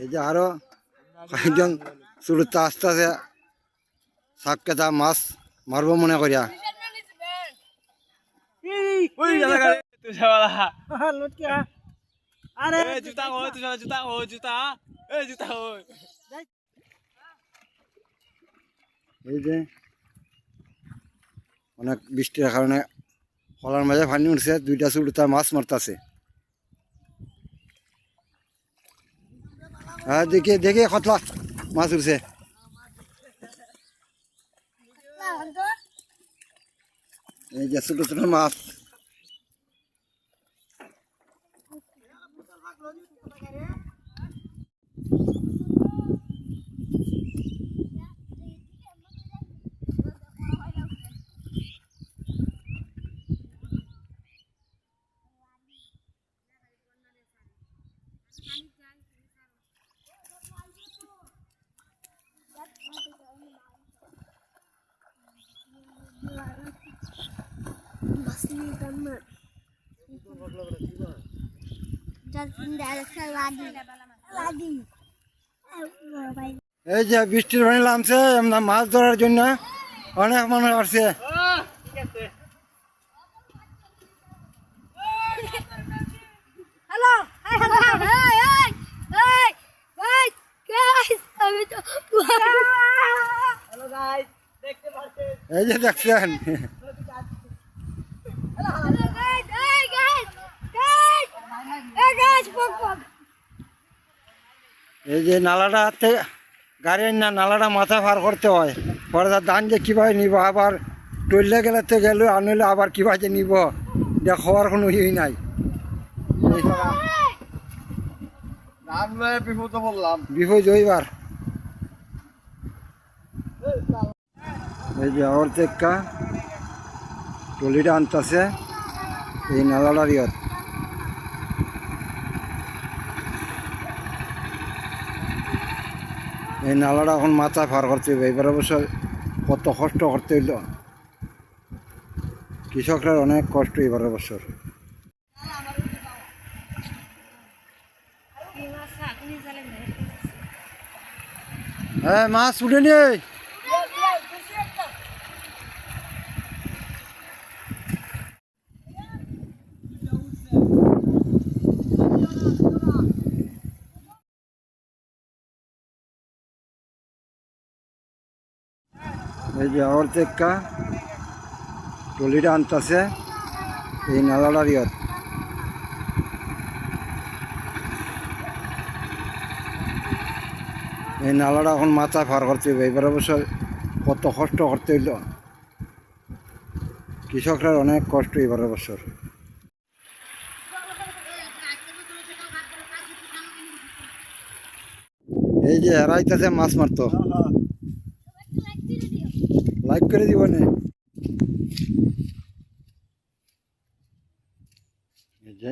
এই যে আরো কয়েকজন চুলতে আস্তে আস্তে শাক কেতা মাছ মারবো মনে করিয়া। এই যে অনেক বৃষ্টির কারণে খলার মাঝে পানি উঠছে, দুইটা চুলতা মাছ মারতাছে। হ্যাঁ দেখে দেখে কতলা মাছ উঠছে। এই যে ছোট ছোট মাছ। এই যে বৃষ্টির পানি নামছে, মাছ ধরার জন্য অনেক মানুষ আসছে। এই যে দেখছেন এই যে নালাটা থেকে গাড়ি না নালাটা মাথা পার করতে হয়, পরে তার ধান যে কীভাবে নিব, আবার টইলে গেলে তো গেল, আনলে আবার কীভাবে নিব, এটা খাওয়ার কোনো ইয়ে নাই। বিপদ হইবার। এই যে ওর থেকে টলিটা আনতেছে এই নালাটার ইয়ত। এই নালাটা এখন মাথা পার করতে হবে। এবার অবশ্য কত কষ্ট করতে হইল, কৃষকরা অনেক কষ্ট এবার বছর। হ্যাঁ মাছ উঠে নি। এই যে ওর থেকে টলিটা আনতেছে এই নালাটার ইয়ত। এই নালাটা এখন মাথা পার করতে হবে। এবার অবশ্য কত কষ্ট করতে হইল, কৃষকরা অনেক কষ্ট এবার বছর। এই যে হেরাইতেছে মাছ মারতো, লাইক করে দিব না। এই যে